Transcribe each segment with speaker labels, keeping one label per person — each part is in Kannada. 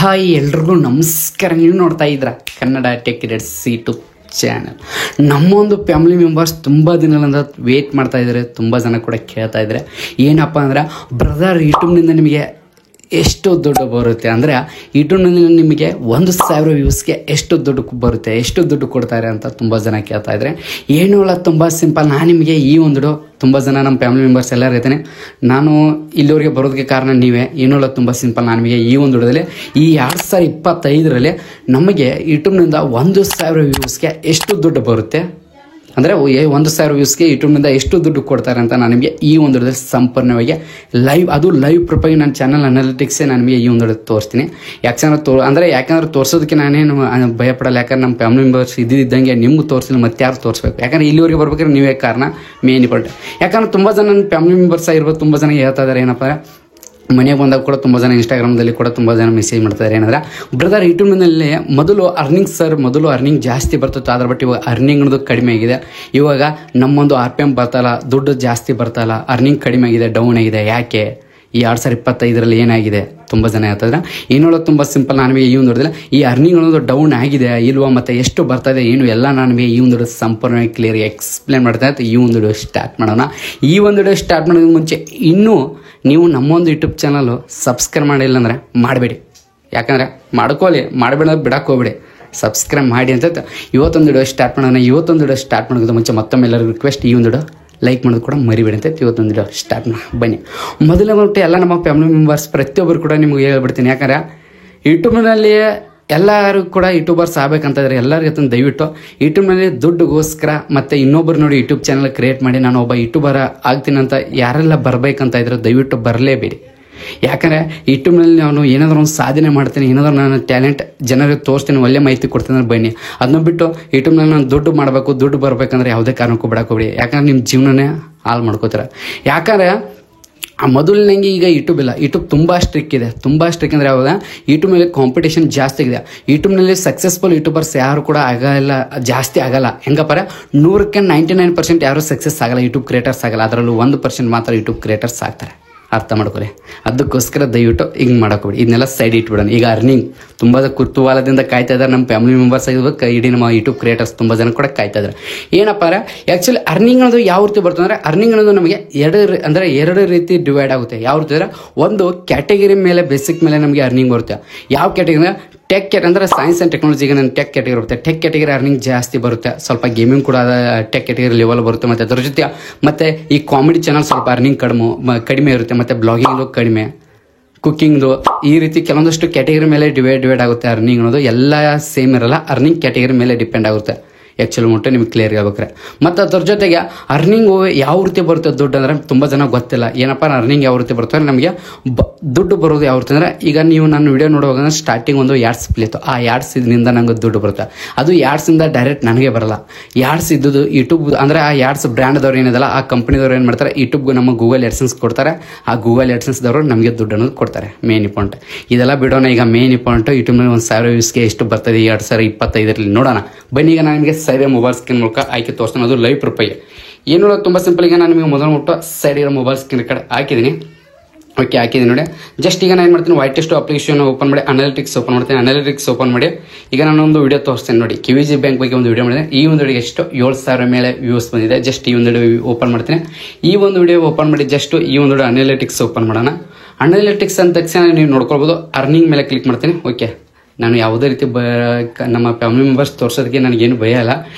Speaker 1: ಹಾಯ್ ಎಲ್ರಿಗೂ ನಮಸ್ಕಾರ. ನೀವು ನೋಡ್ತಾ ಇದ್ರ Kannada tech rates YouTube channel. ನಮ್ಮೊಂದು ಫ್ಯಾಮಿಲಿ ಮೆಂಬರ್ಸ್ ತುಂಬ ದಿನಗಳಿಂದ ವೇಟ್ ಮಾಡ್ತಾ ಇದ್ದಾರೆ. ತುಂಬ ಜನ ಕೂಡ ಕೇಳ್ತಾ ಇದ್ದಾರೆ, ಏನಪ್ಪ ಅಂದ್ರೆ ಬ್ರದರ್ ಯೂಟ್ಯೂಬ್ನಿಂದ ನಿಮಗೆ ಎಷ್ಟು ದುಡ್ಡು ಬರುತ್ತೆ ಅಂದರೆ ಯೂಟ್ಯೂಬ್ನಲ್ಲಿ ನಿಮಗೆ 1,000 ವ್ಯೂಸ್ಗೆ ಎಷ್ಟು ದುಡ್ಡು ಬರುತ್ತೆ, ಎಷ್ಟು ದುಡ್ಡು ಕೊಡ್ತಾರೆ ಅಂತ ತುಂಬ ಜನ ಕೇಳ್ತಾ ಇದ್ದಾರೆ. ಏನೂ ಇಲ್ಲ, ತುಂಬ ಸಿಂಪಲ್. ನಾನು ನಿಮಗೆ ಈ ಒಂದು ತುಂಬ ಜನ ನಮ್ಮ ಫ್ಯಾಮಿಲಿ ಮೆಂಬರ್ಸ್ ಎಲ್ಲರೂ ಇರ್ತಾನೆ. ನಾನು ಇಲ್ಲಿವರೆಗೆ ಬರೋದಕ್ಕೆ ಕಾರಣ ನೀವೇ. ಏನೂ ಇಲ್ಲ, ತುಂಬ ಸಿಂಪಲ್. ನಾನು ನಿಮಗೆ ಈ ಒಂದು ವಿಡಿಯೋದಲ್ಲಿ ಈ 2025ರಲ್ಲಿ ನಮಗೆ ಯೂಟ್ಯೂಬ್ನಿಂದ 1,000 ವ್ಯೂಸ್ಗೆ ಎಷ್ಟು ದುಡ್ಡು ಬರುತ್ತೆ ಅಂದರೆ 1,000 ವ್ಯೂಸ್ಗೆ ಯೂಟ್ಯೂಬ್ನಿಂದ ಎಷ್ಟು ದುಡ್ಡು ಕೊಡ್ತಾರೆ ಅಂತ ನಾನು ನಿಮಗೆ ಈ ಒಂದು ವಿಡಿಯೋದಲ್ಲಿ ಸಂಪೂರ್ಣವಾಗಿ ಲೈವ್ ಪ್ರೂಫಾಗಿ ನನ್ನ ಚಾನಲ್ ಅನಾಲಿಟಿಕ್ಸೇ ನಾನು ನಿಮಗೆ ಈ ಒಂದು ವಿಡಿಯೋ ತೋರಿಸ್ತೀನಿ. ಯಾಕಂದ್ರೆ ತೋರಿಸೋದಕ್ಕೆ ನಾನೇನು ಭಯಪಡಲ್ಲ. ಯಾಕಂದ್ರೆ ನಮ್ಮ ಫ್ಯಾಮಿಲಿ ಮೆಂಬರ್ಸ್ ಇದ್ದಂಗೆ ನಿಮ್ಗೆ ತೋರಿಸಿಲ್ಲ ಮತ್ತೆ ಯಾರು ತೋರಿಸ್ಬೇಕು. ಯಾಕಂದ್ರೆ ಇಲ್ಲಿವರೆಗೆ ಬರ್ಬೇಕಾದ್ರೆ ನೀವೇ ಕಾರಣ, ಮೇನ್ ಇಂಪಾರ್ಟೆಂಟ್. ಯಾಕಂದ್ರೆ ತುಂಬ ಜನ ನನ್ನ ಫ್ಯಾಮಿಲಿ ಮೆಂಬರ್ಸ್ ಆಗಿರ್ಬೋದು, ತುಂಬ ಜನ ಹೇಳ್ತಾ ಇದ್ದಾರೆ ಏನಪ್ಪ ಮನೆಗೆ ಬಂದಾಗ ಕೂಡ ತುಂಬ ಜನ ಇನ್ಸ್ಟಾಗ್ರಾಮ್ದಲ್ಲಿ ಕೂಡ ತುಂಬ ಜನ ಮೆಸೇಜ್ ಮಾಡ್ತಾರೆ ಏನಂದ್ರೆ ಬ್ರದರ್ ಯೂಟ್ಯೂಬ್ನಲ್ಲಿ ಮೊದಲು ಅರ್ನಿಂಗ್ ಜಾಸ್ತಿ ಬರ್ತಿತ್ತು, ಅದ್ರ ಬಟ್ ಇವಾಗ ಅರ್ನಿಂಗ್ ಅನ್ನೋದು ಕಡಿಮೆ ಆಗಿದೆ. ಇವಾಗ ನಮ್ಮೊಂದು RPM ಬರ್ತಲ್ಲ, ದುಡ್ಡು ಜಾಸ್ತಿ ಬರ್ತಲ್ಲ, ಅರ್ನಿಂಗ್ ಕಡಿಮೆ ಆಗಿದೆ, ಡೌನ್ ಆಗಿದೆ. ಯಾಕೆ ಈ 2025ರಲ್ಲಿ ಏನಾಗಿದೆ ತುಂಬ ಜನ ಹೇಳ್ತಾಯಿದ್ರೆ ಏನೋಳು ತುಂಬ ಸಿಂಪಲ್. ನಾನು ಈ ಒಂದು ನೋಡಿದ್ರೆ ಈ ಅರ್ನಿಂಗ್ ಅನ್ನೋದು ಡೌನ್ ಆಗಿದೆ ಇಲ್ವಾ, ಮತ್ತು ಎಷ್ಟು ಬರ್ತಾಯಿದೆ ಏನು ಎಲ್ಲ ನಾನು ಈ ಒಂದು ಸಂಪೂರ್ಣವಾಗಿ ಕ್ಲಿಯರ್ ಎಕ್ಸ್ಪ್ಲೇನ್ ಮಾಡ್ತಾ ಇತ್ತು. ಈ ಒಂದು ವಿಡಿಯೋ ಸ್ಟಾರ್ಟ್ ಮಾಡೋಣ. ಈ ಒಂದು ವಿಡಿಯೋ ಸ್ಟಾರ್ಟ್ ಮಾಡೋದಕ್ಕೆ ಮುಂಚೆ ಇನ್ನೂ ನೀವು ನಮ್ಮೊಂದು ಯೂಟ್ಯೂಬ್ ಚಾನಲು ಸಬ್ಸ್ಕ್ರೈಬ್ ಮಾಡಿಲ್ಲ ಅಂದರೆ ಮಾಡಬೇಡಿ. ಯಾಕಂದರೆ ಮಾಡಬೇಡ ಬಿಡಕ್ಕೆ ಹೋಗ್ಬೇಡಿ, ಸಬ್ಸ್ಕ್ರೈಬ್ ಮಾಡಿ ಅಂತ ಇವತ್ತೊಂದು ವಿಡಿಯೋ ಸ್ಟಾರ್ಟ್ ಮಾಡೋಣ. ಇವತ್ತೊಂದು ವಿಡಿಯೋ ಸ್ಟಾರ್ಟ್ ಮಾಡೋದು ಮುಂಚೆ ಮತ್ತೊಮ್ಮೆ ಎಲ್ಲರಿಗೂ ರಿಕ್ವೆಸ್ಟ್, ಈ ಒಂದು ವಿಡಿಯೋ ಲೈಕ್ ಮಾಡೋದು ಕೂಡ ಮರಿಬೇಡಿ ಅಂತ ಇವತ್ತೊಂದು ವಿಡಿಯೋ ಸ್ಟಾರ್ಟ್ ಮಾಡೋಣ. ಬನ್ನಿ. ಮೊದಲನೇ ಬಿಟ್ಟು ಎಲ್ಲ ನಮ್ಮ ಫ್ಯಾಮಿಲಿ ಮೆಂಬರ್ಸ್ ಪ್ರತಿಯೊಬ್ಬರು ಕೂಡ ನಿಮ್ಗೆ ಹೇಳ್ಬಿಡ್ತೀನಿ. ಯಾಕಂದರೆ ಯೂಟ್ಯೂಬ್ನಲ್ಲಿ ಎಲ್ಲರೂ ಕೂಡ ಯೂಟ್ಯೂಬರ್ಸ್ ಆಗಬೇಕಂತಂದರೆ ಎಲ್ಲರಿಗೂ ದಯವಿಟ್ಟು ಯೂಟ್ಯೂಬ್ನಲ್ಲಿ ದುಡ್ಡುಗೋಸ್ಕರ ಮತ್ತು ಇನ್ನೊಬ್ಬರು ನೋಡಿ ಯೂಟ್ಯೂಬ್ ಚಾನಲ್ ಕ್ರಿಯೇಟ್ ಮಾಡಿ ನಾನು ಒಬ್ಬ ಯೂಟ್ಯೂಬರ್ ಆಗ್ತೀನಿ ಅಂತ ಯಾರೆಲ್ಲ ಬರಬೇಕಂತ ಇದ್ರೆ ದಯವಿಟ್ಟು ಬರಲೇಬೇಡಿ. ಯಾಕಂದರೆ ಯೂಟ್ಯೂಬ್ನಲ್ಲಿ ನಾನು ಏನಾದರೂ ಒಂದು ಸಾಧನೆ ಮಾಡ್ತೀನಿ, ಏನಾದರೂ ನಾನು ಟ್ಯಾಲೆಂಟ್ ಜನರಿಗೆ ತೋರಿಸ್ತೀನಿ, ಒಳ್ಳೆ ಮಾಹಿತಿ ಕೊಡ್ತೀನಿ ಅಂದ್ರೆ ಬನ್ನಿ. ಅದನ್ನ ಬಿಟ್ಟು ಯೂಟ್ಯೂಬ್ನಲ್ಲಿ ನಾನು ದುಡ್ಡು ಬರಬೇಕಂದ್ರೆ ಯಾವುದೇ ಕಾರಣಕ್ಕೂ ಬಿಡಕೋಬೇಡಿ. ಯಾಕಂದ್ರೆ ನಿಮ್ಮ ಜೀವನನೇ ಹಾಳು ಮಾಡ್ಕೋತಾರೆ. ಯಾಕಂದರೆ ಮೊದಲಿನಂಗೆ ಈಗ ಯೂಟ್ಯೂಬ್ ಇಲ್ಲ. ಯೂಟ್ಯೂಬ್ ತುಂಬ ಸ್ಟ್ರಿಕ್ ಇದೆ. ಅಂದರೆ ಯಾವಾಗ ಯೂಟ್ಯೂಬ್ನಲ್ಲಿ ಕಾಂಪಿಟೇಷನ್ ಜಾಸ್ತಿ ಇದೆ. ಯೂಟ್ಯೂಬ್ನಲ್ಲಿ ಸಕ್ಸಸ್ಫುಲ್ ಯೂಟ್ಯೂಬರ್ಸ್ ಯಾರು ಕೂಡ ಜಾಸ್ತಿ ಆಗಲ್ಲ. ಹೆಂಗಪ್ಪಾರ 100ಕ್ಕೆ 99% ಯಾರು ಸಕ್ಸಸ್ ಆಗಲ್ಲ, ಯೂಟ್ಯೂಬ್ ಕ್ರಿಯೇಟರ್ಸ್ ಆಗಲ್ಲ. ಅದರಲ್ಲೂ 1% ಮಾತ್ರ ಯೂಟ್ಯೂಬ್ ಕ್ರಿಯೇಟರ್ಸ್ ಆಗ್ತಾರೆ. ಅರ್ಥ ಮಾಡ್ಕೊಳ್ಳಿ. ಅದಕ್ಕೋಸ್ಕರ ದಯವಿಟ್ಟು ಹಿಂಗೆ ಮಾಡೋಕೋಬೇಡಿ. ಇದನ್ನೆಲ್ಲ ಸೈಡ್ ಇಟ್ಬಿಡೋಣ. ಈಗ ಅರ್ನಿಂಗ್ ತುಂಬ ಕುತೂಹಲದಿಂದ ಕಾಯ್ತಾ ಇದ್ದಾರೆ ನಮ್ಮ ಫ್ಯಾಮಿಲಿ ಮೆಂಬರ್ಸ್ ಆಗಿರ್ಬೇಕು, ಇಡೀ ನಮ್ಮ ಯೂಟ್ಯೂಬ್ ಕ್ರಿಯೇಟರ್ಸ್ ತುಂಬ ಜನ ಕೂಡ ಕಾಯ್ತಾ ಇದ್ದಾರೆ. ಏನಪ್ಪ ಅಂದರೆ ಆ್ಯಕ್ಚುಲಿ ಅರ್ನಿಂಗ್ ಅನ್ನೋದು ಯಾವ ರೀತಿ ಬರ್ತದೆ ಅಂದರೆ ಅರ್ನಿಂಗ್ ಅನ್ನೋದು ನಮಗೆ ಎರಡು ರೀತಿ ಡಿವೈಡ್ ಆಗುತ್ತೆ. ಯಾವ ರೀತಿ ಅಂದರೆ ಒಂದು ಕ್ಯಾಟಗರಿ ಮೇಲೆ ಬೇಸಿಕ್ ಮೇಲೆ ನಮಗೆ ಅರ್ನಿಂಗ್ ಬರುತ್ತೆ. ಯಾವ ಕ್ಯಾಟಗರಿ ಅಂದರೆ ಟೆಕ್ ಅಂದರೆ ಸೈನ್ಸ್ ಆ್ಯಂಡ್ ಟೆಕ್ನಾಲಜಿಗೆ ನಾನು ಟೆಕ್ ಕ್ಯಾಟಗರಿ ಬರುತ್ತೆ. ಟೆಕ್ ಕ್ಯಾಟಗರಿ ಅರ್ನಿಂಗ್ ಜಾಸ್ತಿ ಬರುತ್ತೆ. ಸ್ವಲ್ಪ ಗೇಮಿಂಗ್ ಕೂಡ ಟೆಕ್ ಕ್ಯಾಟಗರಿ ಲೆವೆಲ್ ಬರುತ್ತೆ. ಮತ್ತು ಅದ್ರ ಜೊತೆ ಮತ್ತು ಈ ಕಾಮಿಡಿ ಚಾನಲ್ ಸ್ವಲ್ಪ ಅರ್ನಿಂಗ್ ಕಡಿಮೆ ಇರುತ್ತೆ. ಮತ್ತು ಬ್ಲಾಗಿಂಗು ಕಡಿಮೆ, ಕುಕ್ಕಿಂಗ್ದು, ಈ ರೀತಿ ಕೆಲವೊಂದಷ್ಟು ಕ್ಯಾಟಗರಿ ಮೇಲೆ ಡಿವೈಡ್ ಆಗುತ್ತೆ. ಅರ್ನಿಂಗ್ ಅನ್ನೋದು ಎಲ್ಲ ಸೇಮ್ ಇರಲ್ಲ, ಅರ್ನಿಂಗ್ ಕ್ಯಾಟಗರಿ ಮೇಲೆ ಡಿಪೆಂಡ್ ಆಗುತ್ತೆ. ಆ್ಯಕ್ಚುಲಿ ಮುಟ್ಟೆ ನಿಮ್ಗೆ ಕ್ಲಿಯರ್ ಆಗ್ಬೇಕ್ರೆ. ಮತ್ತು ಅದ್ರ ಜೊತೆಗೆ ಅರ್ನಿಂಗು ಯಾವ ರೀತಿ ಬರುತ್ತೆ ದುಡ್ಡು ಅಂದರೆ ತುಂಬ ಜನ ಗೊತ್ತಿಲ್ಲ. ಏನಪ್ಪ ಅರ್ನಿಂಗ್ ಯಾವ ರೀತಿ ಬರುತ್ತೆ ಅಂದರೆ ನಮಗೆ ದುಡ್ಡು ಬರೋದು ಯಾವ ರೀತಿ ಅಂದರೆ ಈಗ ನೀವು ನನ್ನ ವಿಡಿಯೋ ನೋಡುವಾಗ ಸ್ಟಾರ್ಟಿಂಗ್ ಒಂದು ಯಾಡ್ಸ್ ಪ್ಲೇತು, ಆ ಯಾಡ್ಸ್ ಇದರಿಂದ ನಂಗೆ ದುಡ್ಡು ಬರುತ್ತೆ. ಅದು ಯಾಡ್ಸಿಂದ ಡೈರೆಕ್ಟ್ ನನಗೆ ಬರಲ್ಲ. ಯಾಡ್ಸ್ ಇದ್ದದ್ದು ಯೂಟ್ಯೂಬ್ ಅಂದರೆ ಆ ಯಾಡ್ಸ್ ಬ್ರ್ಯಾಂಡ್ದವ್ರು ಏನಿದಲ್ಲ ಆ ಕಂಪ್ನಿದವ್ರು ಏನು ಮಾಡ್ತಾರೆ, ಯೂಟ್ಯೂಬ್ಗೆ ನಮ್ಮ ಗೂಗಲ್ ಎಡ್ಸೆನ್ಸ್ ಕೊಡ್ತಾರೆ. ಆ ಗೂಗಲ್ ಎಡ್ಸೆನ್ಸ್ದವರು ನಮಗೆ ದುಡ್ಡು ಅನ್ನೋದು ಕೊಡ್ತಾರೆ. ಮೇನ್ ಇಂಪಾರ್ಟೆಂಟ್ ಇದೆಲ್ಲ ಬಿಡೋಣ. ಈಗ ಮೇನ್ ಇಂಪಾರ್ಟೆಂಟ್ ಯೂಟ್ಯೂಬ್ನಲ್ಲಿ 1,000 ವ್ಯೂಸ್ಗೆ ಎಷ್ಟು ಬರ್ತದೆ 2025ರಲ್ಲಿ ನೋಡೋಣ. ಬನ್ನಿ. ಈಗ ನಾನು ನಿಮಗೆ ಮೊಬೈಲ್ ಸ್ಕ್ರೀನ್ ಮೂಲಕ ಆಯ್ಕೆ ತೋರಿಸ್ತಾನೆ. ಅದು ಲೈವ್ ಪ್ರೂಫಾಗಿ ಏನು ತುಂಬ ಸಿಂಪಲ್. ಈಗ ನಾನು ನಿಮಗೆ ಮೊದಲು ಮುಟ್ಟು ಸೈಡ್ ಇರೋ ಮೊಬೈಲ್ ಸ್ಕ್ರೀನ್ ಕಡೆ ಹಾಕಿದ್ದೀನಿ. ಓಕೆ, ಹಾಕಿದ್ದೀನಿ ನೋಡಿ. ಜಸ್ಟ್ ಈಗ ನಾನು ಏನು ಮಾಡ್ತೀನಿ, ವೈಟ್ ಟೆಸ್ಟ್ ಅಪ್ಲಿಕೇಶನ್ ಓಪನ್ ಮಾಡಿ ಅನಾಲಿಟಿಕ್ಸ್ ಓಪನ್ ಮಾಡ್ತೀನಿ. ಅನಾಲಿಟಿಕ್ಸ್ ಓಪನ್ ಮಾಡಿ ಈಗ ನಾನೊಂದು ವಿಡಿಯೋ ತೋರಿಸ್ತೇನೆ ನೋಡಿ. QVG ಬ್ಯಾಂಕ್ ಬಗ್ಗೆ ಒಂದು ವಿಡಿಯೋ ಮಾಡಿದೆ. ಈ ಒಂದು ವಿಡಿಯೋಗೆ ಎಷ್ಟು 7,000 ಮೇಲೆ ವ್ಯೂಸ್ ಬಂದಿದೆ. ಜಸ್ಟ್ ಈ ಒಂದು ವಿಡಿಯೋ ಓಪನ್ ಮಾಡ್ತೀನಿ. ಈ ಒಂದು ವಿಡಿಯೋ ಓಪನ್ ಮಾಡಿ ಜಸ್ಟ್ ಈ ಒಂದು ವಿಡಿಯೋ ಅನಾಲಿಟಿಕ್ಸ್ ಓಪನ್ ಮಾಡೋಣ. ಅನಾಲಿಟಿಕ್ಸ್ ಅಂದ ತಕ್ಷಣ ನೀವು ನೋಡ್ಕೊಳ್ಬೋದು. ಅರ್ನಿಂಗ್ ಮೇಲೆ ಕ್ಲಿಕ್ ಮಾಡ್ತೀನಿ. ಓಕೆ, ನಾನು ಯಾವುದೇ ರೀತಿ ನಮ್ಮ ಫ್ಯಾಮಿಲಿ ಮೆಂಬರ್ಸ್ ತೋರಿಸೋದಕ್ಕೆ ನನಗೇನು ಭಯ ಇಲ್ಲ.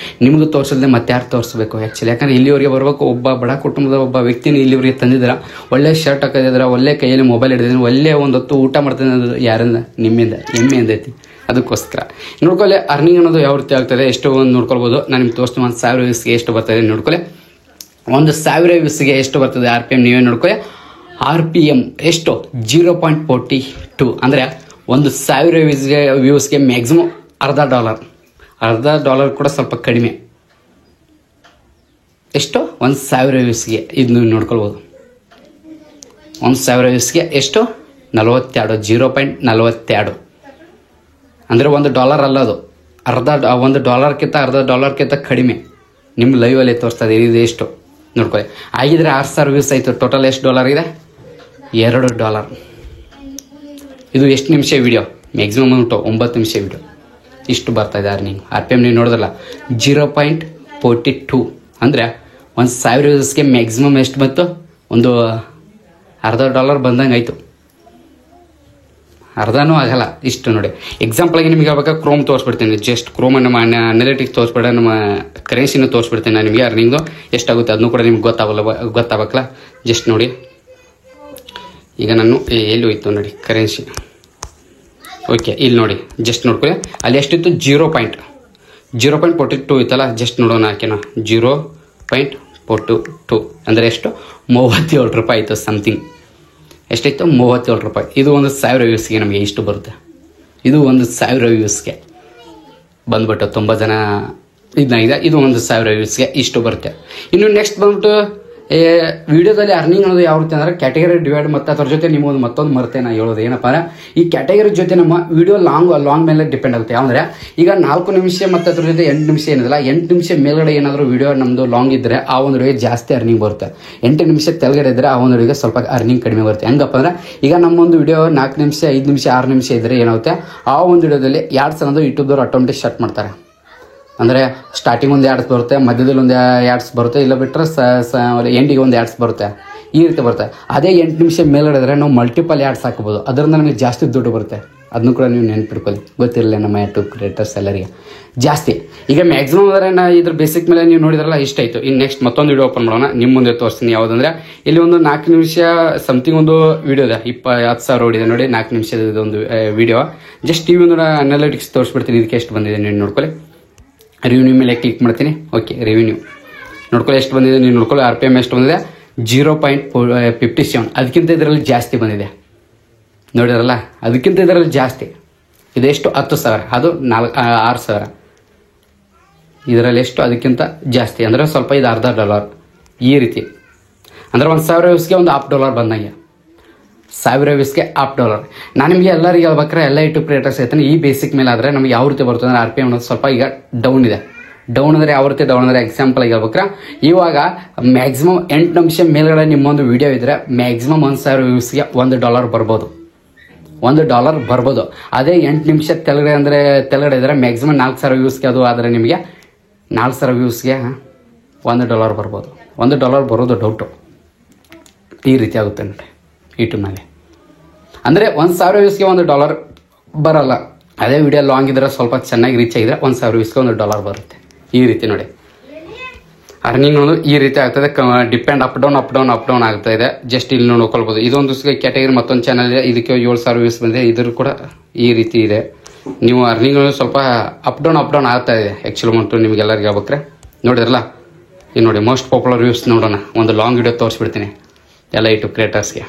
Speaker 1: ನಿಮಗೂ ತೋರಿಸೋದೇ ಮತ್ತೆ ಯಾರು ತೋರಿಸ್ಬೇಕು ಆ್ಯಕ್ಚುಲಿ. ಯಾಕಂದರೆ ಇಲ್ಲಿವರೆಗೆ ಬರಬೇಕು ಒಬ್ಬ ಬಡ ಕುಟುಂಬದ ಒಬ್ಬ ವ್ಯಕ್ತಿನ ಇಲ್ಲಿವರೆಗೆ ತಂದಿದ್ದಾರೆ. ಒಳ್ಳೆ ಶರ್ಟ್ ಹಾಕೋದಿದ್ರೆ, ಒಳ್ಳೆ ಕೈಯಲ್ಲಿ ಮೊಬೈಲ್ ಹಿಡಿದಿದ್ದೀನಿ, ಒಳ್ಳೆ ಒಂದು ಹೊತ್ತು ಊಟ ಮಾಡ್ತೀನಿ. ಅದು ಯಾರಿಂದ? ನಿಮ್ಮಿಂದ, ಹೆಮ್ಮೆಯಿಂದ ಐತಿ. ಅದಕ್ಕೋಸ್ಕರ ನೋಡ್ಕೊಳ್ಳಿ ಅರ್ನಿಂಗ್ ಅನ್ನೋದು ಯಾವ ರೀತಿ ಆಗ್ತದೆ ಎಷ್ಟು ಒಂದು ನೋಡ್ಕೊಳ್ಬೋದು. ನಾನು ನಿಮ್ಗೆ ತೋರಿಸ್ತೀನಿ 1,000 ವ್ಯೂಸ್ಗೆ ಎಷ್ಟು ಬರ್ತದೆ ನೋಡ್ಕೊಳ್ಳಿ. 1,000 ವ್ಯೂಸ್ಗೆ ಎಷ್ಟು ಬರ್ತದೆ RPM ನೀವೇ ನೋಡ್ಕೊಳ್ಳಿ. RPM ಎಷ್ಟು 0.42 ಅಂದರೆ 1,000 ವ್ಯೂಸ್ಗೆ ಮ್ಯಾಕ್ಸಿಮಮ್ $1 ಕೂಡ ಸ್ವಲ್ಪ ಕಡಿಮೆ. ಎಷ್ಟು 1,000 ವ್ಯೂಸ್ಗೆ ಇದನ್ನು ನೋಡ್ಕೊಳ್ಬೋದು. 1,000 ವ್ಯೂಸ್ಗೆ ಎಷ್ಟು 42, 0.42 ಅಂದರೆ $1 ಅಲ್ಲ, ಅದು $1.50 ಕಡಿಮೆ. ನಿಮ್ಮ ಲೈವಲ್ಲಿ ತೋರಿಸ್ತದೆ. ಇದು ಎಷ್ಟು ನೋಡ್ಕೊಳ್ಳಿ. ಆಗಿದ್ರೆ 6,000 ವ್ಯೂಸ್ ಆಯಿತು. ಟೋಟಲ್ ಎಷ್ಟು ಡಾಲರ್ ಇದೆ? $2. ಇದು ಎಷ್ಟು ನಿಮಿಷ ವಿಡಿಯೋ ಮ್ಯಾಕ್ಸಿಮಮ್ ಉಂಟು 9 ನಿಮಿಷ ವಿಡಿಯೋ ಇಷ್ಟು ಬರ್ತಾಯಿದೆ ಅರ್ನಿಂಗ್. RPM ನೀವು ನೋಡಿದ್ರಲ್ಲ 0.42 ಅಂದರೆ $1,000 ವ್ಯೂಸ್ಗೆ ಮ್ಯಾಕ್ಸಿಮಮ್ ಎಷ್ಟು ಬಂತು? ಒಂದು $0.50 ಬಂದಂಗೆ ಆಯಿತು. ಅರ್ಧನೂ ಆಗಲ್ಲ ಇಷ್ಟು ನೋಡಿ. ಎಕ್ಸಾಂಪಲ್ಗೆ ನಿಮಗೆ ಹೇಳ್ಬೇಕಾ ಕ್ರೋಮ್ ತೋರಿಸ್ಬಿಡ್ತೀನಿ. ಜಸ್ಟ್ ಕ್ರೋಮ್ ನಮ್ಮ ಅನಾಲಿಟಿಕ್ಸ್ ತೋರಿಸ್ಬಿಡ, ನಮ್ಮ ಕರೆನ್ಸಿನ ತೋರಿಸ್ಬಿಡ್ತೀನಿ ನಾನು ನಿಮಗೆ. ಅರ್ನಿಂಗು ಎಷ್ಟಾಗುತ್ತೆ ಅದನ್ನು ಕೂಡ ನಿಮ್ಗೆ ಗೊತ್ತಾಗಬೇಕಲ್ಲ. ಜಸ್ಟ್ ನೋಡಿ, ಈಗ ನಾನು ಎಲ್ಲಿ ಹೋಯ್ತು ನೋಡಿ ಕರೆನ್ಸಿ. ಓಕೆ, ಇಲ್ಲಿ ನೋಡಿ ಜಸ್ಟ್ ನೋಡ್ಕೊಳ್ಳಿ. ಅಲ್ಲಿ ಎಷ್ಟಿತ್ತು? 0.42 ಇತ್ತಲ್ಲ. ಜಸ್ಟ್ ನೋಡೋಣ ಹಾಕಿನ 0.42 ಅಂದರೆ ಎಷ್ಟು? $37 ಆಯಿತು ಸಮಥಿಂಗ್. ಎಷ್ಟಾಯಿತು? $37. ಇದು $1,000 ವ್ಯೂಸ್ಗೆ ನಮಗೆ ಇಷ್ಟು ಬರುತ್ತೆ. ಇದು $1,000 ವ್ಯೂಸ್ಗೆ ಬಂದ್ಬಿಟ್ಟು 90 ಜನ ಇದನ್ನಾಗಿದೆ. ಇದು $1,000 ವ್ಯೂಸ್ಗೆ ಇಷ್ಟು ಬರುತ್ತೆ. ಇನ್ನು ನೆಕ್ಸ್ಟ್ ಬಂದ್ಬಿಟ್ಟು ವಿಡಿಯೋದಲ್ಲಿ ಅರ್ನಿಂಗ್ ಅನ್ನೋದು ಯಾವ ರೀತಿ ಅಂದರೆ ಕ್ಯಾಟಗರಿ ಡಿವೈಡ್. ಮತ್ತು ಅದ್ರ ಜೊತೆ ನಿಮ್ಮೊಂದು ಮತ್ತೊಂದು ಮರ್ತೆ ನಾ ಹೇಳೋದು ಏನಪ್ಪ ಅಂದರೆ, ಈ ಕ್ಯಾಟಗರಿ ಜೊತೆ ನಮ್ಮ ವಿಡಿಯೋ ಲಾಂಗ್ ಮೇಲೆ ಡಿಪೆಂಡ್ ಆಗುತ್ತೆ. ಅಂದರೆ ಈಗ 4 ನಿಮಿಷ ಮತ್ತು ಅದ್ರ ಜೊತೆ 8 ನಿಮಿಷ ಏನಿಲ್ಲ, 8 ನಿಮಿಷ ಮೇಲ್ಗಡೆ ಏನಾದರೂ ವಿಡಿಯೋ ನಮ್ಮದು ಲಾಂಗ್ ಇದ್ದರೆ ಆ ಒಂದು ವಿಡಿಯೋಗೆ ಜಾಸ್ತಿ ಅರ್ನಿಂಗ್ ಬರುತ್ತೆ. 8 ನಿಮಿಷ ತೆಳಗಡೆ ಇದ್ದರೆ ಆ ಒಂದು ವಿಡಿಯೋಗೆ ಸ್ವಲ್ಪ ಅರ್ನಿಂಗ್ ಕಡಿಮೆ ಬರುತ್ತೆ. ಹೆಂಗಪ್ಪ ಅಂದರೆ, ಈಗ ನಮ್ಮೊಂದು ವಿಡಿಯೋ 4 ನಿಮಿಷ 5 ನಿಮಿಷ 6 ನಿಮಿಷ ಇದ್ದರೆ ಏನಾಗುತ್ತೆ, ಆ ಒಂದು ವಿಡಿಯೋದಲ್ಲಿ ಯಾಡ್ಸ್ ಅನ್ನೋದು ಯೂಟ್ಯೂಬ್ದವ್ರು ಆಟೋಮೆಟಿಕ್ ಶಟ್ ಮಾಡ್ತಾರೆ. ಅಂದರೆ ಸ್ಟಾರ್ಟಿಂಗ್ ಒಂದು ಆ್ಯಡ್ಸ್ ಬರುತ್ತೆ, ಮಧ್ಯದಲ್ಲಿ ಒಂದು ಆ್ಯಡ್ಸ್ ಬರುತ್ತೆ, ಇಲ್ಲ ಬಿಟ್ಟರೆ ಎಂಡಿಗೆ ಒಂದು ಆ್ಯಡ್ಸ್ ಬರುತ್ತೆ. ಈ ರೀತಿ ಬರುತ್ತೆ. ಅದೇ 8 ನಿಮಿಷ ಮೇಲ್ಗಡೆ ನಾವು ಮಲ್ಟಿಪಲ್ ಆ್ಯಡ್ಸ್ ಹಾಕ್ಬೋದು. ಅದರಿಂದ ನಮಗೆ ಜಾಸ್ತಿ ದುಡ್ಡು ಬರುತ್ತೆ. ಅದನ್ನು ಕೂಡ ನೀವು ನೆನ್ಪಿಟ್ಕೊಳ್ಳಿ, ಗೊತ್ತಿರಲಿಲ್ಲ ನಮ್ಮ ಯೂಟ್ಯೂಬ್ ಕ್ರಿಯೇಟರ್ಸ್ ಎಲ್ಲರಿಗೆ ಜಾಸ್ತಿ. ಈಗ ಮ್ಯಾಕ್ಸಿಮಮ್ ಅಂದರೆ ಇದ್ರ ಬೇಸಿಕ್ ಮೇಲೆ ನೀವು ನೋಡಿದ್ರಲ್ಲ ಇಷ್ಟಾಯಿತು. ಇನ್ನು ನೆಕ್ಸ್ಟ್ ಮತ್ತೊಂದು ವಿಡಿಯೋ ಓಪನ್ ಮಾಡೋಣ, ನಿಮ್ಮ ಮುಂದೆ ತೋರಿಸ್ತೀನಿ. ಯಾವುದಂದ್ರೆ ಇಲ್ಲಿ ಒಂದು 4 ನಿಮಿಷ ಸಮಥಿಂಗ್ ಒಂದು ವಿಡಿಯೋ ಇದೆ, 10,000 ಓಡಿದೆ ನೋಡಿ. 4 ನಿಮಿಷದ ಒಂದು ವಿಡಿಯೋ. ಜಸ್ಟ್ ಟಿವಿ ಒಂದು ಅನಾಲಿಟಿಕ್ಸ್ ತೋರಿಸ್ಬಿಡ್ತೀನಿ. ಇದಕ್ಕೆ ಎಷ್ಟು ಬಂದಿದೆ ನೀವು ನೋಡ್ಕೊಳ್ಳಿ. ರೆವಿನ್ಯೂ ಮೇಲೆ ಕ್ಲಿಕ್ ಮಾಡ್ತೀನಿ. ಓಕೆ, ರೆವಿನ್ಯೂ ನೋಡ್ಕೊಳ್ಳಿ ಎಷ್ಟು ಬಂದಿದೆ ನೀವು ನೋಡ್ಕೊಳ್ಳಿ. RPM ಎಷ್ಟು ಬಂದಿದೆ? 0.57. ಅದಕ್ಕಿಂತ ಇದರಲ್ಲಿ ಜಾಸ್ತಿ ಬಂದಿದೆ ನೋಡಿರಲ್ಲ, ಅದಕ್ಕಿಂತ ಇದರಲ್ಲಿ ಜಾಸ್ತಿ. ಇದೆಷ್ಟು? 10,000. ಅದು 6,000. ಇದರಲ್ಲಿ ಎಷ್ಟು? ಅದಕ್ಕಿಂತ ಜಾಸ್ತಿ ಅಂದರೆ ಸ್ವಲ್ಪ ಇದು $0.50 ಈ ರೀತಿ. ಅಂದರೆ $1,000 ವ್ಯೂಸ್ಗೆ ಒಂದು $0.50 ಬಂದಂಗೆ. 1,000 ವ್ಯೂಸ್ಗೆ $0.50. ನಾನು ನಿಮಗೆ ಎಲ್ಲರಿಗೆ ಹೇಳ್ಬೇಕಾರೆ ಎಲ್ಲ ಯೂಟ್ಯೂಬ್ ಕ್ರಿಯೇಟರ್ಸ್ ಐತಾನೆ ಈ ಬೇಸಿಕ್ ಮೇಲೆ ಆದರೆ ನಮಗೆ ಯಾವ ರೀತಿ ಬರ್ತದೆ ಅಂದರೆ RPM ಅನ್ನೋದು ಸ್ವಲ್ಪ ಈಗ ಡೌನ್ ಇದೆ. ಡೌನ್ ಅಂದರೆ ಯಾವ ರೀತಿ ಡೌನ್ ಅಂದರೆ ಎಕ್ಸಾಂಪಲ್ ಆಗಿ ಹೇಳ್ಬೇಕ್ರೆ, ಇವಾಗ ಮ್ಯಾಕ್ಸಿಮಮ್ 8 ನಿಮಿಷ ಮೇಲ್ಗಡೆ ನಿಮ್ಮೊಂದು ವಿಡಿಯೋ ಇದ್ದರೆ ಮ್ಯಾಕ್ಸಿಮಮ್ 1,000 ವ್ಯೂಸ್ಗೆ $1 ಬರ್ಬೋದು. $1 ಬರ್ಬೋದು. ಅದೇ 8 ನಿಮಿಷ ತೆಳಗಡೆ ಇದ್ದರೆ ಮ್ಯಾಕ್ಸಿಮಮ್ 4,000 ವ್ಯೂಸ್ಗೆ ಅದು ಆದರೆ ನಿಮಗೆ 4,000 ವ್ಯೂಸ್ಗೆ $1 ಬರ್ಬೋದು. $1 ಬರೋದು ಡೌಟು. ಈ ರೀತಿ ಆಗುತ್ತೆ ನೋಡಿ ಯೂಟ್ಯೂಬ್ನಲ್ಲಿ. ಅಂದರೆ 1,000 ವ್ಯೂಸ್ಗೆ $1 ಬರಲ್ಲ. ಅದೇ ವಿಡಿಯೋ ಲಾಂಗ್ ಇದ್ದರೆ ಸ್ವಲ್ಪ ಚೆನ್ನಾಗಿ ರೀಚ್ ಆಗಿದ್ರೆ 1,000 ವ್ಯೂಸ್ಗೆ $1 ಬರುತ್ತೆ. ಈ ರೀತಿ ನೋಡಿ ಅರ್ನಿಂಗ್ ಅನ್ನೋದು ಈ ರೀತಿ ಆಗ್ತದೆ. ಡಿಪೆಂಡ್ ಅಪ್ ಡೌನ್ ಆಗ್ತಾ ಇದೆ. ಜಸ್ಟ್ ಇಲ್ಲಿ ನೋಡ್ಕೊಳ್ಬೋದು. ಇದೊಂದು ಕ್ಯಾಟಗರಿ ಮತ್ತೊಂದು ಚಾನಲ್ ಇದೆ, ಇದಕ್ಕೆ 7,000 ವ್ಯೂಸ್ ಬಂದಿದೆ. ಇದ್ರ ಕೂಡ ಈ ರೀತಿ ಇದೆ. ನೀವು ಅರ್ನಿಂಗ್ ಸ್ವಲ್ಪ ಅಪ್ ಡೌನ್ ಆಗ್ತಾ ಇದೆ ಆ್ಯಕ್ಚುಲಿ ಉಂಟು. ನಿಮಗೆಲ್ಲರಿಗೆ ಹೇಳ್ಬೇಕ್ರೆ ನೋಡಿದ್ರಲ್ಲ, ಈಗ ನೋಡಿ ಮೋಸ್ಟ್ ಪಾಪ್ಯುಲರ್ ವ್ಯೂಸ್ ನೋಡೋಣ. ಒಂದು ಲಾಂಗ್ ವಿಡಿಯೋ ತೋರಿಸ್ಬಿಡ್ತೀನಿ ಎಲ್ಲ ಯೂಟ್ಯೂಬ್ ಕ್ರಿಯೇಟರ್ಸ್ಗೆ.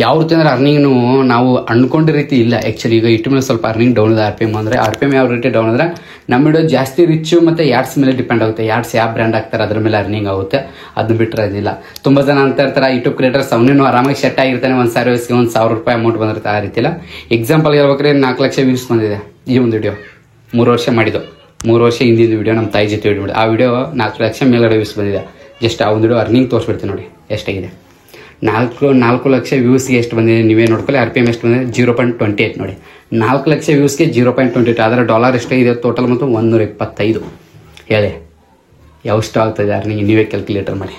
Speaker 1: ಯಾವ ರೀತಿ ಅಂದರೆ ಅರ್ನಿಂಗ್ನು ನಾವು ಅಂದ್ಕೊಂಡ ರೀತಿ ಇಲ್ಲ ಆ್ಯಕ್ಚುಲಿ. ಈಗ ಯೂಟ್ಯೂಬ್ನಲ್ಲಿ ಸ್ವಲ್ಪ ಅರ್ನಿಂಗ್ ಡೌನ್ ಇದೆ. RPM ಅಂದರೆ RPM ಯಾವ ರೀತಿ ಡೌನ್ ಅಂದರೆ ನಮ್ಮ ವಿಡಿಯೋ ಜಾಸ್ತಿ ರಿಚ್ಚು ಮತ್ತು ಯಾಡ್ಸ್ ಮೇಲೆ ಡಿಪೆಂಡ್ ಆಗುತ್ತೆ. ಯಾಡ್ಸ್ ಯಾವ ಬ್ರ್ಯಾಂಡ್ ಆಗ್ತಾರೆ ಅದ್ರ ಮೇಲೆ ಅರ್ನಿಂಗ್ ಆಗುತ್ತೆ. ಅದು ಬಿಟ್ಟರೆ ಅದಿಲ್ಲ. ತುಂಬ ಜನ ಅಂತ ಇರ್ತಾರೆ ಯೂಟ್ಯೂಬ್ ಕ್ರಿಯೇಟರ್ಸ್ ಅವನೇನು ಆರಾಮಾಗಿ ಸೆಟ್ ಆಗಿರ್ತಾನೆ, $1,000 ವ್ಯೂಸ್ಗೆ $1,000 ಅಮೌಂಟ್ ಬಂದಿರುತ್ತೆ. ಆ ರೀತಿ ಇಲ್ಲ. ಎಕ್ಸಾಂಪಲ್ ಹೇಳ್ಬೇಕಾದ್ರೆ 4 ಲಕ್ಷ ವ್ಯೂಸ್ ಬಂದಿದೆ ಈ ಒಂದು ವಿಡಿಯೋ. 3 ವರ್ಷ ಮಾಡಿದ್ದು, 3 ವರ್ಷ ಹಿಂದಿನ ವಿಡಿಯೋ ನಮ್ಮ ತಾಯಿ ಜೊತೆ ವಿಡಿಯೋ. ಆ ವಿಡಿಯೋ 4 ಲಕ್ಷ ಮೇಲ್ಗಡೆ ವ್ಯೂಸ್ ಬಂದಿದೆ. ಜಸ್ಟ್ ಆ ಒಂದು ವಿಡಿಯೋ ಅರ್ನಿಂಗ್ ತೋರಿಸ್ಬಿಡ್ತೀನಿ ನೋಡಿ ಎಷ್ಟಾಗಿದೆ. 4 ಲಕ್ಷ ವ್ಯೂಸ್ಗೆ ಎಷ್ಟು ಬಂದಿದೆ ನೀವೇ ನೋಡ್ಕೊಳ್ಳಿ. RPM ಎಷ್ಟು ಬಂದಿದೆ? 0.28 ನೋಡಿ. 4 ಲಕ್ಷ ವ್ಯೂಸ್ಗೆ 0.28. ಅದರ $1 ಎಷ್ಟಾಗಿದೆ ಟೋಟಲ್ ಮತ್ತು 125. ಹೇಳಿ ಎಷ್ಟು ಆಗ್ತದೆ ಅರ್ನಿಂಗ್ ನೀವೇ ಕ್ಯಾಲ್ಕುಲೇಟರ್ ಮಾಡಿ.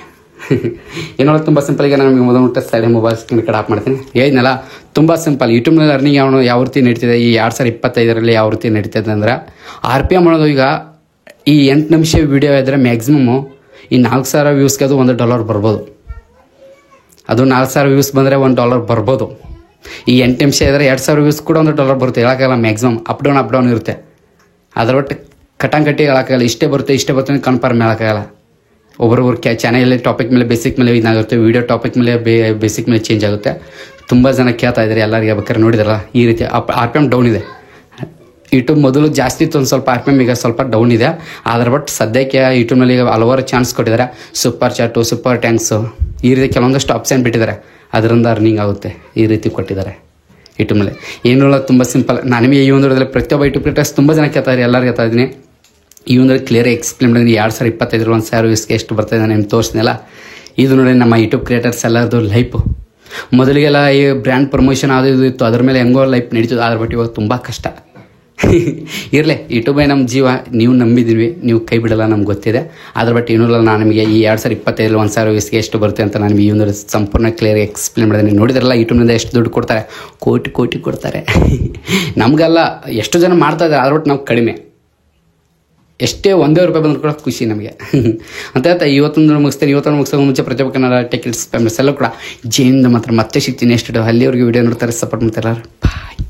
Speaker 1: ಏನೋ ತುಂಬ ಸಿಂಪಲ್. ಈಗ ನಾನು ಮೊದಲು ಸೈಡ್ ಮೊಬೈಲ್ ಸ್ಕ್ರೀನ್ ಕಡೆ ಆಫ್ ಮಾಡ್ತೀನಿ. ಏನಿಲ್ಲ, ತುಂಬ ಸಿಂಪಲ್. ಯೂಟ್ಯೂಬ್ನಲ್ಲಿ ಅರ್ನಿಂಗ್ ಯಾವ ರೀತಿ ನಡೀತಿದೆ ಈ 2025 ಯಾವ ರೀತಿ ನಡೀತಿದೆ ಅಂದರೆ, RPM ಅನ್ನೋದು ಈಗ ಈ 8 ನಿಮಿಷ ವಿಡಿಯೋ ಇದ್ದರೆ ಮ್ಯಾಕ್ಸಿಮಮ್ಮು ಈ 4,000 ವ್ಯೂಸ್ಗೆ ಅದು $1 ಬರ್ಬೋದು. ಅದು 4,000 ವ್ಯೂಸ್ ಬಂದರೆ $1 ಬರ್ಬೋದು. ಈ 8 ನಿಮಿಷ ಇದ್ದರೆ 2,000 ವ್ಯೂಸ್ ಕೂಡ $1 ಬರುತ್ತೆ. ಹೇಳೋಕ್ಕಾಗಲ್ಲ. ಮ್ಯಾಕ್ಸಿಮಮ್ ಅಪ್ ಡೌನ್ ಇರುತ್ತೆ. ಅದರ ಒಟ್ಟು ಕಟ್ಟಿ ಹೇಳೋಕ್ಕಾಗಲ್ಲ. ಇಷ್ಟೇ ಬರುತ್ತೆ ಕನ್ಫರ್ಮ್ ಹೇಳೋಕ್ಕಾಗಲ್ಲ. ಒಬ್ಬರೊಬ್ರು ಚಾನಲಲ್ಲಿ ಟಾಪಿಕ್ ಮೇಲೆ ಬೇಸಿಕ್ ಮೇಲೆ ಇದಾಗುತ್ತೆ. ವೀಡಿಯೋ ಟಾಪಿಕ್ ಮೇಲೆ ಬೇಸಿಕ್ ಮೇಲೆ ಚೇಂಜ್ ಆಗುತ್ತೆ. ತುಂಬ ಜನ ಕೇಳ್ತಾ ಇದ್ದಾರೆ ಎಲ್ಲರಿಗೆ ಬೇಕಾದ್ರೆ ನೋಡಿದಾರಲ್ಲ ಈ ರೀತಿ RPM ಡೌನ್ ಇದೆ. ಯೂಟ್ಯೂಬ್ ಮೊದಲು ಜಾಸ್ತಿ ಇತ್ತು, ಒಂದು ಸ್ವಲ್ಪ RPM ಈಗ ಸ್ವಲ್ಪ ಡೌನ್ ಇದೆ. ಆದರೆ ಬಟ್ ಸದ್ಯಕ್ಕೆ ಯೂಟ್ಯೂಬ್ನಲ್ಲಿ ಈಗ ಹಲವಾರು ಚಾನ್ಸ್ ಕೊಟ್ಟಿದ್ದಾರೆ. ಸೂಪರ್ ಚಾಟು, ಸೂಪರ್ ಟ್ಯಾಂಕ್ಸು ಈ ರೀತಿ ಕೆಲವೊಂದಷ್ಟು ಆಪ್ಷನ್ ಬಿಟ್ಟಿದ್ದಾರೆ. ಅದರಿಂದ ಅರ್ನಿಂಗ್ ಆಗುತ್ತೆ ಈ ರೀತಿ ಕೊಟ್ಟಿದ್ದಾರೆ ಯೂಟ್ಯೂಬ್ನಲ್ಲಿ. ಏನಿಲ್ಲ, ತುಂಬ ಸಿಂಪಲ್. ನಾನು ನಿಮಗೆ ಈ ಒಂದು ವಿಡಿಯೋದಲ್ಲಿ ಪ್ರತಿಯೊಬ್ಬ ಯೂಟ್ಯೂಬ್ ಕ್ರಿಯೇಟರ್ಸ್ ತುಂಬ ಜನ ಕೇಳ್ತಾರೆ, ಎಲ್ಲರಿಗೂ ಹೇಳ್ತಾ ಇದ್ದೀನಿ. ಈ ಒಂದು ಕ್ಲಿಯರ್ ಎಕ್ಸ್ಪ್ಲೇನ್ ಮಾಡಿದ್ದೀನಿ. 2025 $1,000 ವ್ಯೂಸ್ಗೆ ಎಷ್ಟು ಬರ್ತಾಯಿದೆ ನಿಮ್ಗೆ ತೋರಿಸ್ತೀನಲ್ಲ. ಇದು ನೋಡಿ ನಮ್ಮ ಯೂಟ್ಯೂಬ್ ಕ್ರಿಯೇಟರ್ಸ್ ಎಲ್ಲರದು ಲೈಫು. ಮೊದಲಿಗೆಲ್ಲ ಈ ಬ್ರ್ಯಾಂಡ್ ಪ್ರಮೋಷನ್ ಅದು ಇದು ಇತ್ತು, ಅದ್ರ ಮೇಲೆ ಹೆಂಗೋ ಲೈಫ್ ನಡೀತದೆ. ಅದ್ರ ಬಟ್ ಇವಾಗ ತುಂಬ ಕಷ್ಟ. ಇರಲಿ, ಯೂಟ್ಯೂಬೇ ನಮ್ಮ ಜೀವ, ನೀವು ನಂಬಿದ್ದೀವಿ, ನೀವು ಕೈ ಬಿಡಲ್ಲ ನಮ್ಗೆ ಗೊತ್ತಿದೆ. ಅದ್ರ ಬಟ್ ಏನಲ್ಲ, ನಾನು ನಿಮಗೆ ಈ 2025 1,000 ವ್ಯೂಸ್ಗೆ ಎಷ್ಟು ಬರುತ್ತೆ ಅಂತ ನಾನು ಈ ಒಂದು ಸಂಪೂರ್ಣ ಕ್ಲಿಯರ್ ಎಕ್ಸ್ಪ್ಲೇನ್ ಮಾಡಿದೆ. ನೀವು ನೋಡಿದ್ರಲ್ಲ ಯೂಟ್ಯೂಬ್ನಿಂದ ಎಷ್ಟು ದುಡ್ಡು ಕೊಡ್ತಾರೆ, ಕೋಟಿ ಕೊಡ್ತಾರೆ. ನಮಗೆಲ್ಲ ಎಷ್ಟು ಜನ ಮಾಡ್ತಾ ಇದ್ದಾರೆ, ಅದ್ರ ಬಟ್ ನಾವು ಕಡಿಮೆ. ಎಷ್ಟೇ ₹1 ಬಂದರೂ ಕೂಡ ಖುಷಿ ನಮಗೆ ಅಂತ ಹೇಳ್ತಾ ಇವತ್ತೊಂದು ಮುಗಿಸೋ ಮುಂಚೆ ಪ್ರತಿಯೊಬ್ಬ ಕನ್ನಡ ಟೆಕ್ ಕಿಡ್ಸ್ ಫ್ಯಾಮಿಲೀಸ್ ಎಲ್ಲ ಕೂಡ ಜೈನಿಂದ ಮಾತ್ರ ಮತ್ತೆ ಸಿಗ್ತೀನಿ. ಎಷ್ಟು ಅಲ್ಲಿವರೆಗೆ ವಿಡಿಯೋ ನೋಡ್ತಾರೆ, ಸಪೋರ್ಟ್ ಮಾಡ್ತಾರೆ. ಬಾಯ್.